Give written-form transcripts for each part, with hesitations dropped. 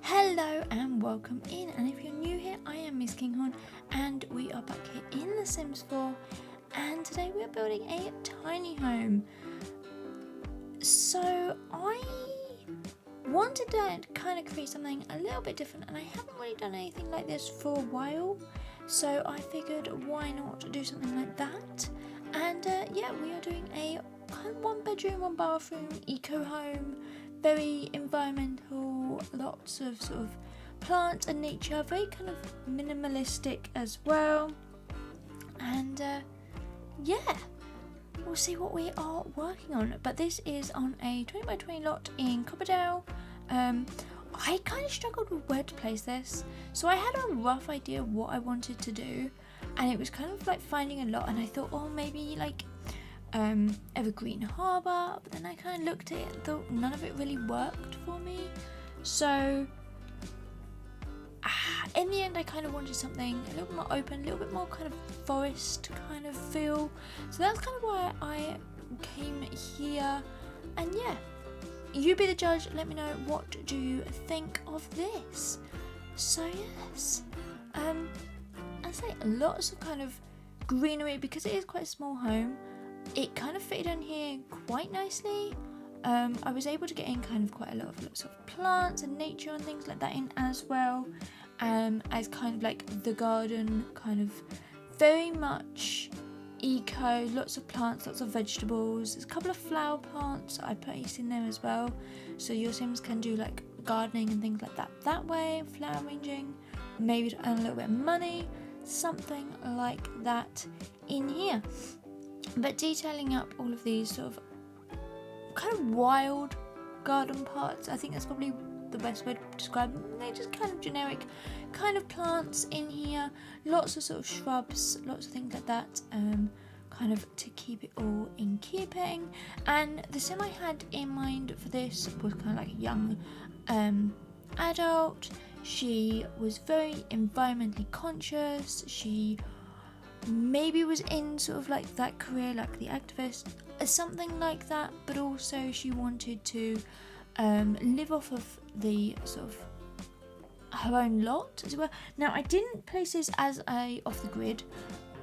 Hello and welcome in, and if you're new here, I am MissKinghorn and we are back here in The Sims 4, and today we are building a tiny home. So I wanted to kind of create something a little bit different, and I haven't really done anything like this for a while, so I figured why not do something like that. And yeah, we are doing a kind of 1 bedroom, 1 bathroom eco home, very environmental, lots of sort of plants and nature, very kind of minimalistic as well. And yeah, we'll see what we are working on. But this is on a 20 by 20 lot in Copperdale. I kind of struggled with where to place this, so I had a rough idea of what I wanted to do, and it was kind of like finding a lot, and I thought, oh, maybe like Evergreen Harbour, but then I kind of looked at it and thought none of it really worked for me. So in the end I kind of wanted something a little bit more open, a little bit more kind of forest kind of feel. So that's kind of why I came here, and yeah, you be the judge. Let me know, what do you think of this? So yes, I say lots of kind of greenery because it is quite a small home. It kind of fitted in here quite nicely. I was able to get in kind of quite a lot of lots of plants and nature and things like that in as well, as kind of like the garden, kind of very much eco, lots of plants, lots of vegetables. There's a couple of flower plants I placed in there as well, so your Sims can do like gardening and things like that way, flower arranging, maybe to earn a little bit of money, something like that in here. But detailing up all of these sort of kind of wild garden parts, I think that's probably the best way to describe them. They're just kind of generic kind of plants in here, lots of sort of shrubs, lots of things like that, kind of to keep it all in keeping. And the sim I had in mind for this was kind of like a young adult. She was very environmentally conscious. She maybe was in sort of like that career, like the activist, or something like that, but also she wanted to live off of the sort of her own lot as well. Now I didn't place this as a off the grid,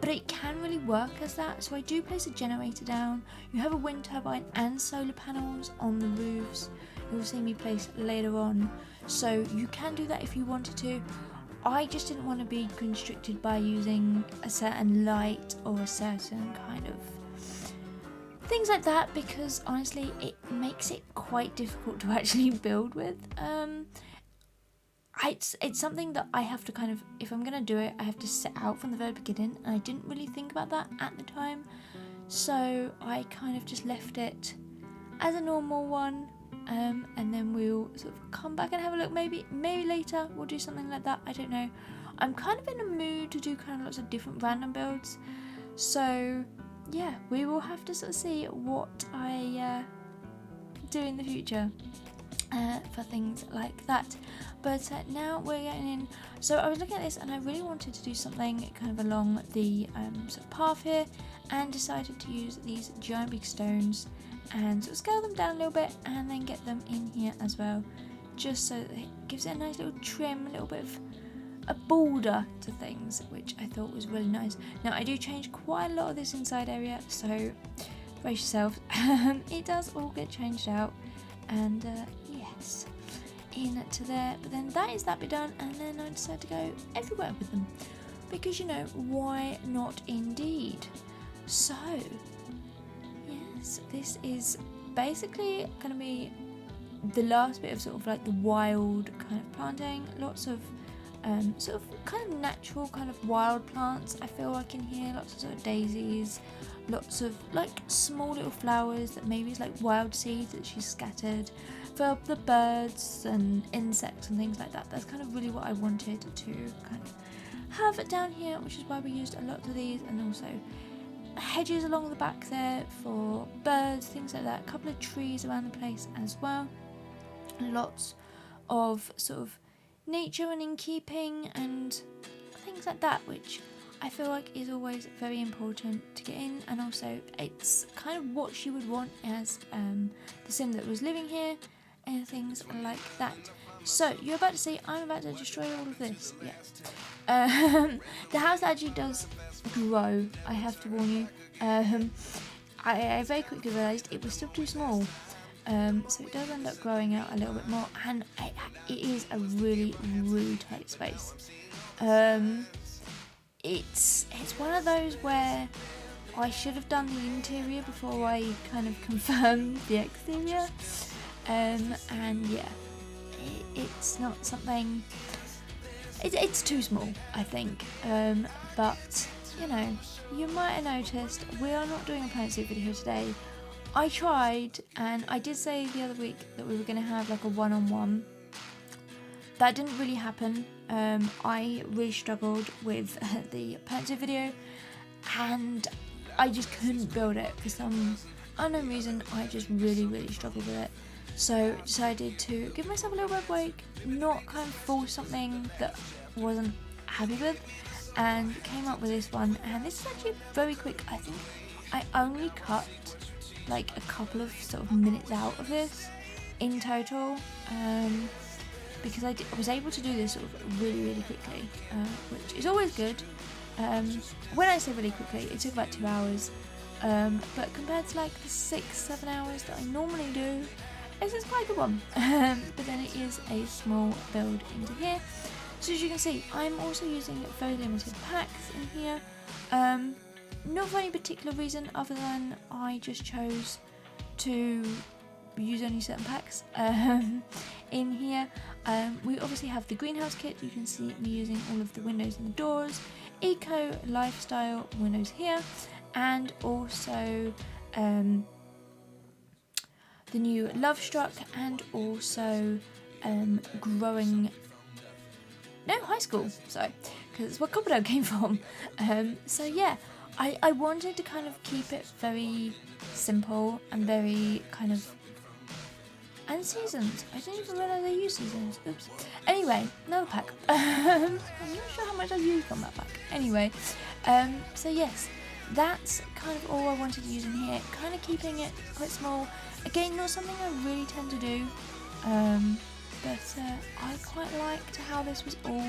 but it can really work as that, so I do place a generator down. You have a wind turbine and solar panels on the roofs. You'll see me place later on, so you can do that if you wanted to. I just didn't want to be constricted by using a certain light or a certain kind of things like that, because honestly it makes it quite difficult to actually build with. It's something that I have to kind of, if I'm going to do it, I have to set out from the very beginning, and I didn't really think about that at the time, so I kind of just left it as a normal one. And then we'll sort of come back and have a look. Maybe later we'll do something like that. I don't know. I'm kind of in a mood to do kind of lots of different random builds. So yeah, we will have to sort of see what I do in the future for things like that. But now we're getting in. So I was looking at this and I really wanted to do something kind of along the sort of path here, and decided to use these giant big stones and sort of scale them down a little bit and then get them in here as well, just so that it gives it a nice little trim, a little bit of a border to things, which I thought was really nice. Now I do change quite a lot of this inside area, so brace yourself. It does all get changed out, and yes, into there. But then that is that bit done, and then I decided to go everywhere with them, because you know, why not indeed. So yes, this is basically going to be the last bit of sort of like the wild kind of planting. Lots of sort of kind of natural kind of wild plants, I feel like, in here. Lots of sort of daisies, lots of like small little flowers that maybe is like wild seeds that she's scattered for the birds and insects and things like that. That's kind of really what I wanted to kind of have it down here, which is why we used a lot of these, and also hedges along the back there for birds, things like that. A couple of trees around the place as well. Lots of sort of nature and in keeping and things like that, which I feel like is always very important to get in, and also it's kind of what she would want as the sim that was living here and things like that. So you're about to see I'm about to destroy all of this. Yeah. The house actually does grow, I have to warn you. I very quickly realised it was still too small. So it does end up growing out a little bit more, and it is a really, really tight space. It's one of those where I should have done the interior before I kind of confirmed the exterior. And yeah, it's not something. It's too small, I think. But you know, you might have noticed we are not doing a plant suit video today. I tried, and I did say the other week that we were going to have like a one-on-one. That didn't really happen. I really struggled with the plant suit video, and I just couldn't build it for some unknown reason. I just really, really struggled with it. So decided to give myself a little bit of break, not kind of force something that I wasn't happy with, and came up with this one. And this is actually very quick. I think I only cut like a couple of sort of minutes out of this in total, because I was able to do this sort of really, really quickly, which is always good. When I say really quickly, it took about 2 hours, but compared to like the 6-7 hours that I normally do, this is quite a good one. But then it is a small build into here. So as you can see, I'm also using very limited packs in here. Not for any particular reason other than I just chose to use only certain packs in here. We obviously have the greenhouse kit. You can see me using all of the windows and the doors, eco lifestyle windows here, and also the new Love Struck, and also growing. No, high school, sorry, because it's where Copperdale came from. So yeah, I wanted to kind of keep it very simple and very kind of unseasoned. I didn't even realise I used seasons. Oops. Anyway, another pack. I'm not sure how much I've used on that pack. Anyway, so yes, that's kind of all I wanted to use in here. Kind of keeping it quite small. Again, not something I really tend to do. But I quite liked how this was all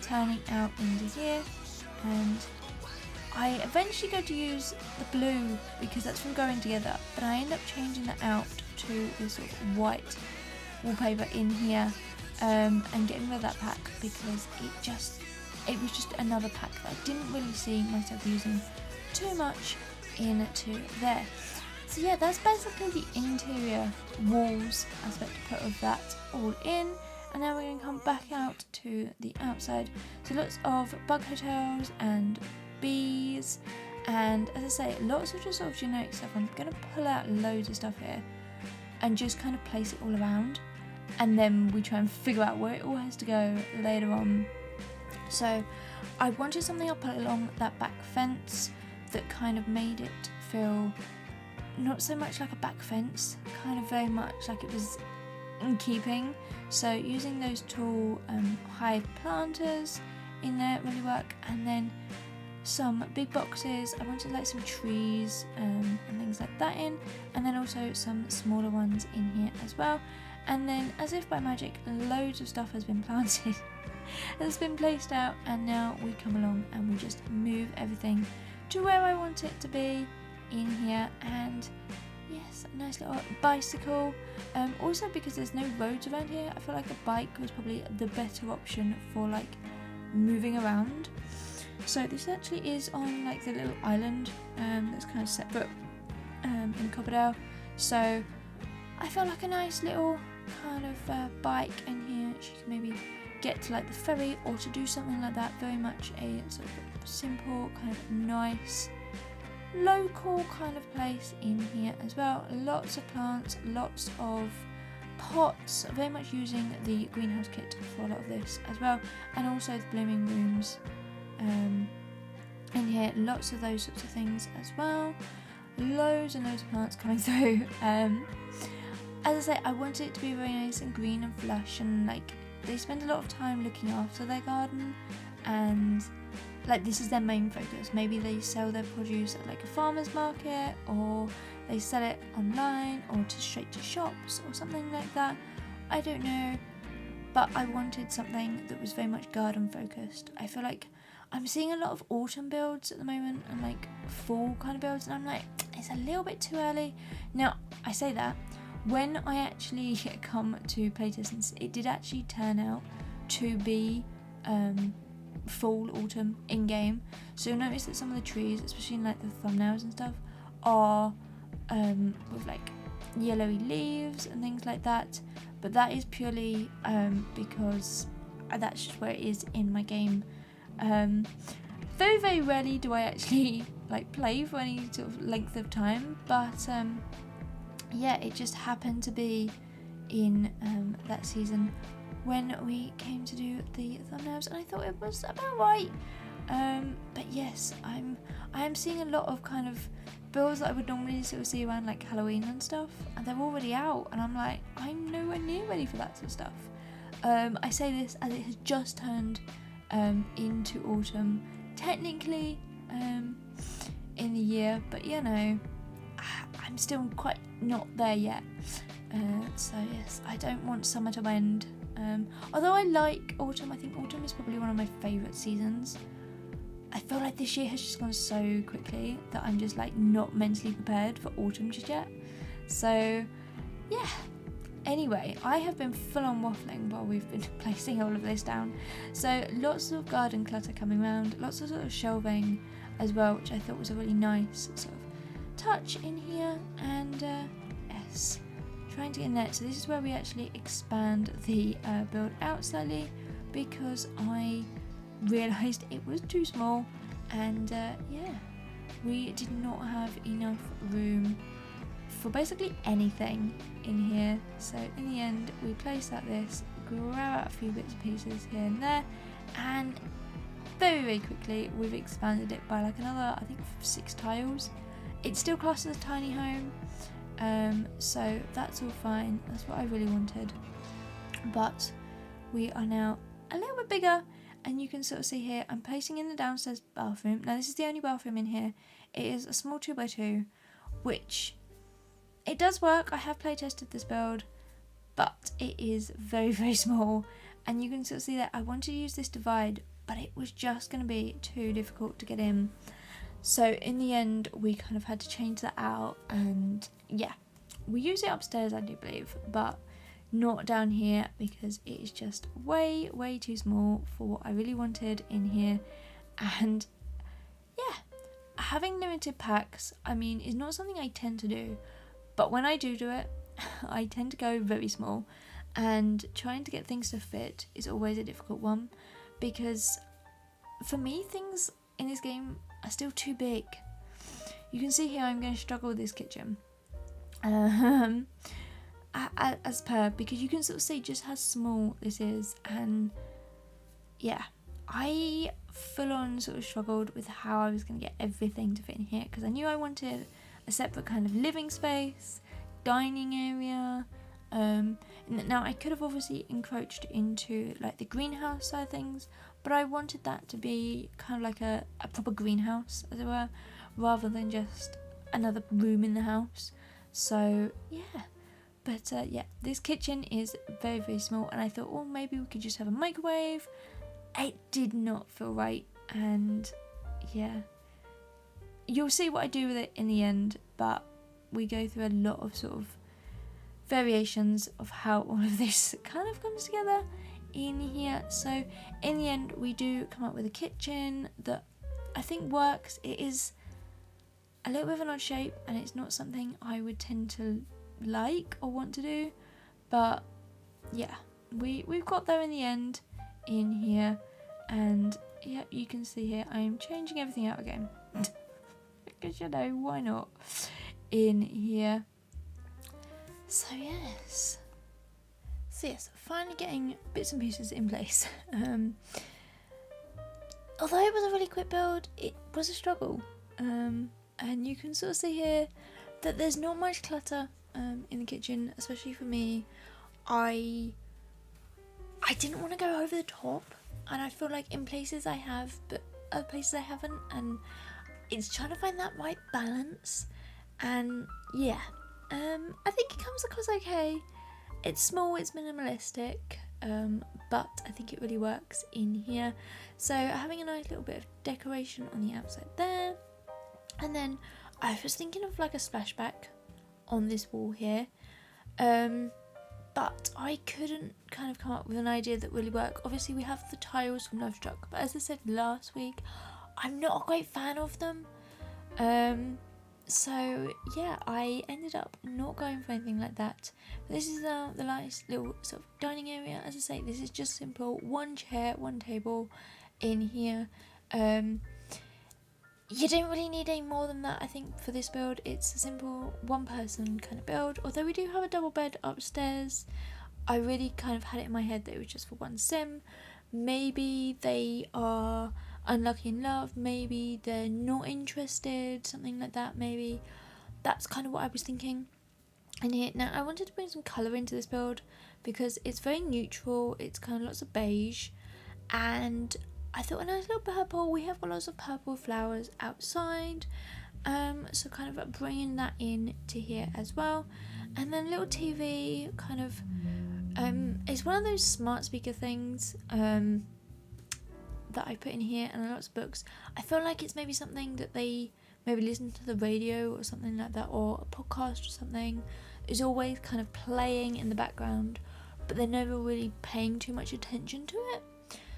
turning out into here, and I eventually go to use the blue because that's from going together, but I end up changing that out to this sort of white wallpaper in here, and getting rid of that pack because it was just another pack that I didn't really see myself using too much into there. So yeah, that's basically the interior walls aspect of that all in, and now we're going to come back out to the outside. So lots of bug hotels and bees, and as I say, lots of just sort of generic stuff. I'm going to pull out loads of stuff here and just kind of place it all around, and then we try and figure out where it all has to go later on. So I wanted something up along that back fence that kind of made it feel not so much like a back fence, kind of very much like it was in keeping. So using those tall hive planters in there really work, and then some big boxes. I wanted like some trees and things like that in, and then also some smaller ones in here as well. And then, as if by magic, loads of stuff has been planted has been placed out, and now we come along and we just move everything to where I want it to be in here. And yes, a nice little bicycle. Also, because there's no roads around here, I feel like a bike was probably the better option for like moving around. So this actually is on like the little island that's kind of separate in Copperdale. So I felt like a nice little kind of bike in here. She can maybe get to like the ferry or to do something like that. Very much a sort of simple, kind of nice, local kind of place in here as well. Lots of plants, lots of pots, very much using the greenhouse kit for a lot of this as well, and also the blooming rooms in here. Lots of those sorts of things as well. Loads and loads of plants coming through. As I say, I wanted it to be very nice and green and flush, and like they spend a lot of time looking after their garden, and like this is their main focus. Maybe they sell their produce at like a farmer's market, or they sell it online or straight to shops or something like that. I don't know, but I wanted something that was very much garden focused. I feel like I'm seeing a lot of autumn builds at the moment and like fall kind of builds, and I'm like, it's a little bit too early. Now, I say that, when I actually come to playtest, it did actually turn out to be fall, autumn in game. So you'll notice that some of the trees, especially in like the thumbnails and stuff, are with like yellowy leaves and things like that. But that is purely because that's just where it is in my game. Very, very rarely do I actually like play for any sort of length of time, but yeah, it just happened to be in that season when we came to do the thumbnails, and I thought it was about right. But yes, I am seeing a lot of kind of builds that I would normally sort of see around like Halloween and stuff, and they're already out, and I'm like, I'm nowhere near ready for that sort of stuff. I say this as it has just turned into autumn, technically in the year, but you know, I'm still quite not there yet. So yes, I don't want summer to end. Although I like autumn, I think autumn is probably one of my favourite seasons. I feel like this year has just gone so quickly that I'm just like not mentally prepared for autumn just yet. So yeah. Anyway, I have been full on waffling while we've been placing all of this down. So lots of garden clutter coming around, lots of sort of shelving as well, which I thought was a really nice sort of touch in here. And yes, trying to get in there. So this is where we actually expand the build out slightly, because I realised it was too small, and yeah, we did not have enough room for basically anything in here. So in the end, we placed like this, grab out a few bits and pieces here and there, and very, very quickly we've expanded it by like another, I think, 6 tiles. It's still classed as a tiny home, so that's all fine. That's what I really wanted. But we are now a little bit bigger, and you can sort of see here I'm placing in the downstairs bathroom. Now this is the only bathroom in here. It is a small 2x2, which it does work. I have play tested this build, but it is very, very small, and you can sort of see that I wanted to use this divide, but it was just going to be too difficult to get in. So in the end, we kind of had to change that out, and yeah, we use it upstairs, I do believe, but not down here because it is just way, way too small for what I really wanted in here. And yeah, having limited packs, I mean, is not something I tend to do, but when I do it, I tend to go very small, and trying to get things to fit is always a difficult one, because for me, things in this game are still too big. You can see here I'm going to struggle with this kitchen, as per, because you can sort of see just how small this is. And yeah, I full on sort of struggled with how I was going to get everything to fit in here, because I knew I wanted a separate kind of living space, dining area. Now I could have obviously encroached into like the greenhouse side of things, but I wanted that to be kind of like a proper greenhouse, as it were, rather than just another room in the house. So yeah, but yeah, this kitchen is very, very small, and I thought, oh, maybe we could just have a microwave. It did not feel right, and yeah, you'll see what I do with it in the end, but we go through a lot of sort of variations of how all of this kind of comes together in here. So in the end, we do come up with a kitchen that I think works. It is a little bit of an odd shape, and it's not something I would tend to like or want to do, but yeah, we've got there in the end in here. And yeah, you can see here I'm changing everything out again because, you know, why not, in here. So yes, finally getting bits and pieces in place. Although it was a really quick build, it was a struggle, and you can sort of see here that there's not much clutter in the kitchen, especially for me. I didn't want to go over the top, and I feel like in places I have, but other places I haven't, and it's trying to find that right balance. And yeah, I think it comes across okay. It's small, it's minimalistic, but I think it really works in here. So having a nice little bit of decoration on the outside there, and then I was thinking of like a splashback on this wall here, but I couldn't kind of come up with an idea that really worked. Obviously we have the tiles from Lovestruck, but as I said last week, I'm not a great fan of them. So yeah, I ended up not going for anything like that. But this is now the nice little sort of dining area. As I say, this is just simple, one chair, one table in here. You don't really need any more than that, I think, for this build. It's a simple one person kind of build, although we do have a double bed upstairs. I really kind of had it in my head that it was just for one sim. Maybe they are unlucky in love, maybe they're not interested, something like that. Maybe that's kind of what I was thinking in here. Now I wanted to bring some colour into this build because it's very neutral, it's kind of lots of beige, and I thought a nice little purple. We have got lots of purple flowers outside, so kind of bringing that in to here as well. And then little TV kind of, it's one of those smart speaker things that I put in here, and lots of books. I feel like it's maybe something that they maybe listen to the radio or something like that, or a podcast or something is always kind of playing in the background, but they're never really paying too much attention to it,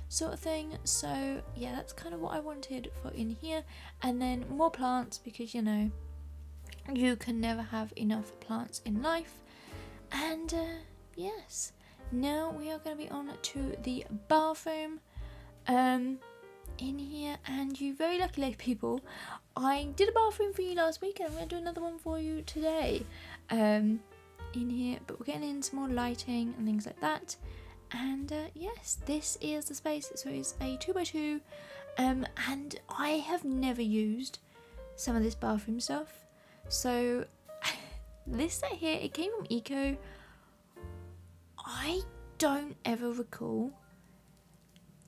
sort of thing. So yeah, that's kind of what I wanted for in here. And then more plants, because you know, you can never have enough plants in life. And yes, now we are going to be on to the bathroom in here. And you very lucky people, I did a bathroom for you last week and I'm going to do another one for you today in here, but we're getting in some more lighting and things like that. And yes, this is the space. So it's a 2x2, and I have never used some of this bathroom stuff. So this set here, it came from Eco. I don't ever recall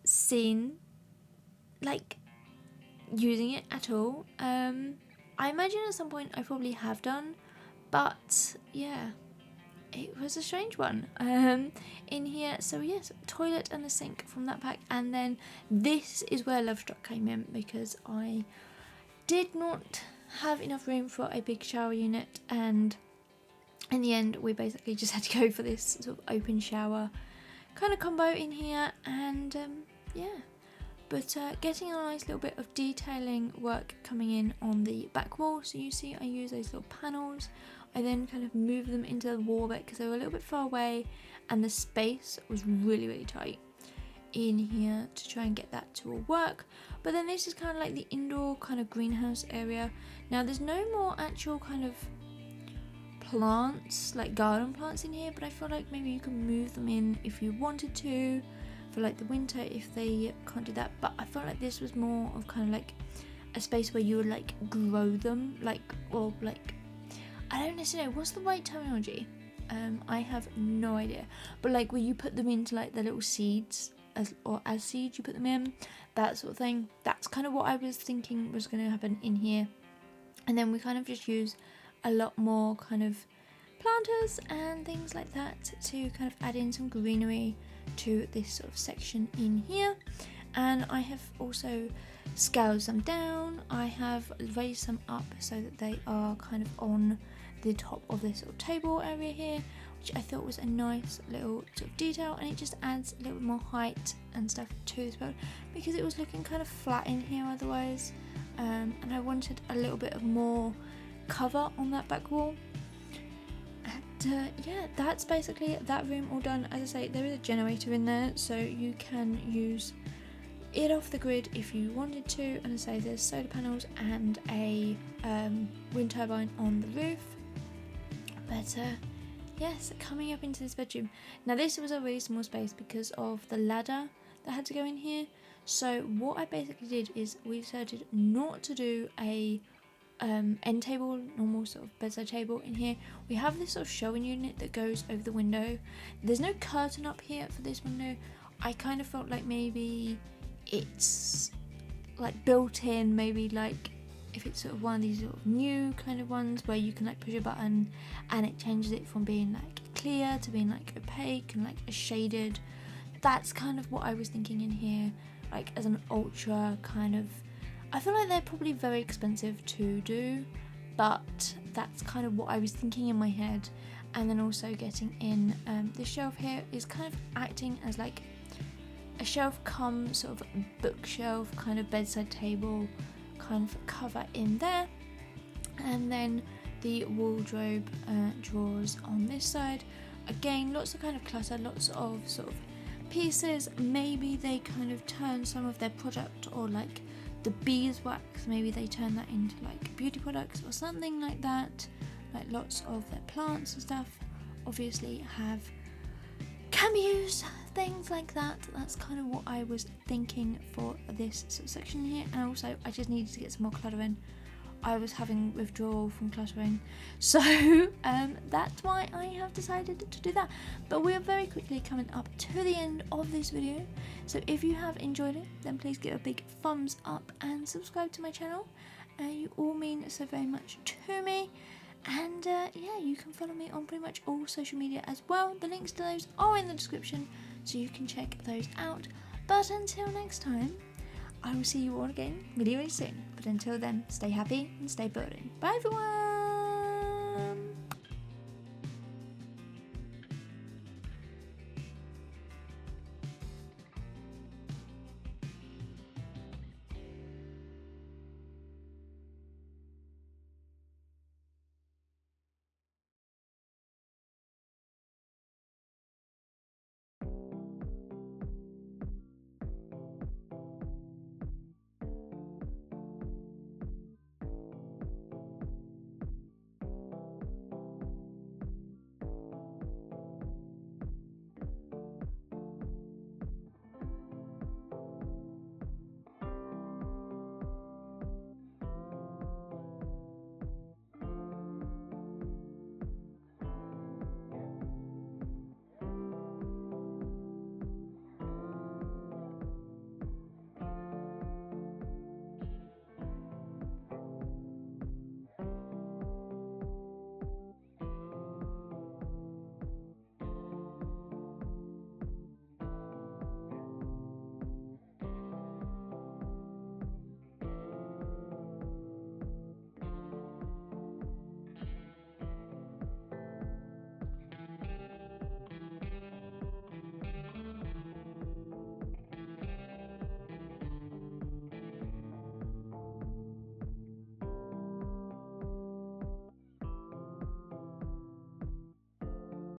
seeing like using it at all. I imagine at some point I probably have done, but yeah, it was a strange one in here. So yes, toilet and the sink from that pack. And then this is where Lovestruck came in, because I did not have enough room for a big shower unit, and in the end we basically just had to go for this sort of open shower kind of combo in here. And yeah, but getting a nice little bit of detailing work coming in on the back wall. So you see I use those little panels. I then kind of move them into the wall bit because they were a little bit far away and the space was really tight in here to try and get that to all work. But then this is kind of like the indoor kind of greenhouse area. Now there's no more actual kind of plants, like garden plants in here, but I feel like maybe you can move them in if you wanted to for like the winter if they can't do that. But I felt like this was more of kind of like a space where you would like grow them, like, or like, I don't necessarily know, what's the right terminology? I have no idea, but like where you put them into like the little seeds, as seeds you put them in, that sort of thing. That's kind of what I was thinking was going to happen in here. And then we kind of just use a lot more kind of planters and things like that to kind of add in some greenery to this sort of section in here. And I have also scaled some down. I have raised them up so that they are kind of on the top of this little table area here, which I thought was a nice little sort of detail, and it just adds a little bit more height and stuff to this build because it was looking kind of flat in here otherwise, and I wanted a little bit of more cover on that back wall. And yeah, that's basically that room all done. As I say, there is a generator in there, so you can use it off the grid if you wanted to. And as I say, there's solar panels and a wind turbine on the roof. But yes, coming up into this bedroom. Now this was a really small space because of the ladder that had to go in here. So what I basically did is we decided not to do a end table, normal sort of bedside table in here. We have this sort of showing unit that goes over the window. There's no curtain up here for this window. I kind of felt like maybe it's like built in, maybe like if it's sort of one of these sort of new kind of ones where you can like push a button and it changes it from being like clear to being like opaque and like a shaded that's kind of what I was thinking in here, like as an ultra kind of, I feel like they're probably very expensive to do, but that's kind of what I was thinking in my head. And then also getting in this shelf here is kind of acting as like a shelf come sort of bookshelf, kind of bedside table kind of cover in there. And then the wardrobe drawers on this side. Again, lots of kind of clutter, lots of sort of pieces. Maybe they kind of turn some of their product, or like the beeswax, maybe they turn that into like beauty products or something like that. Like lots of their plants and stuff obviously have cameos, things like that. That's kind of what I was thinking for this sort of section here. And also I just needed to get some more clutter in. I was having withdrawal from cluttering, so that's why I have decided to do that. But we are very quickly coming up to the end of this video, so if you have enjoyed it, then please give a big thumbs up and subscribe to my channel. You all mean so very much to me. And yeah, you can follow me on pretty much all social media as well. The links to those are in the description, so you can check those out. But until next time, I will see you all again really, really soon. But until then, stay happy and stay building. Bye everyone!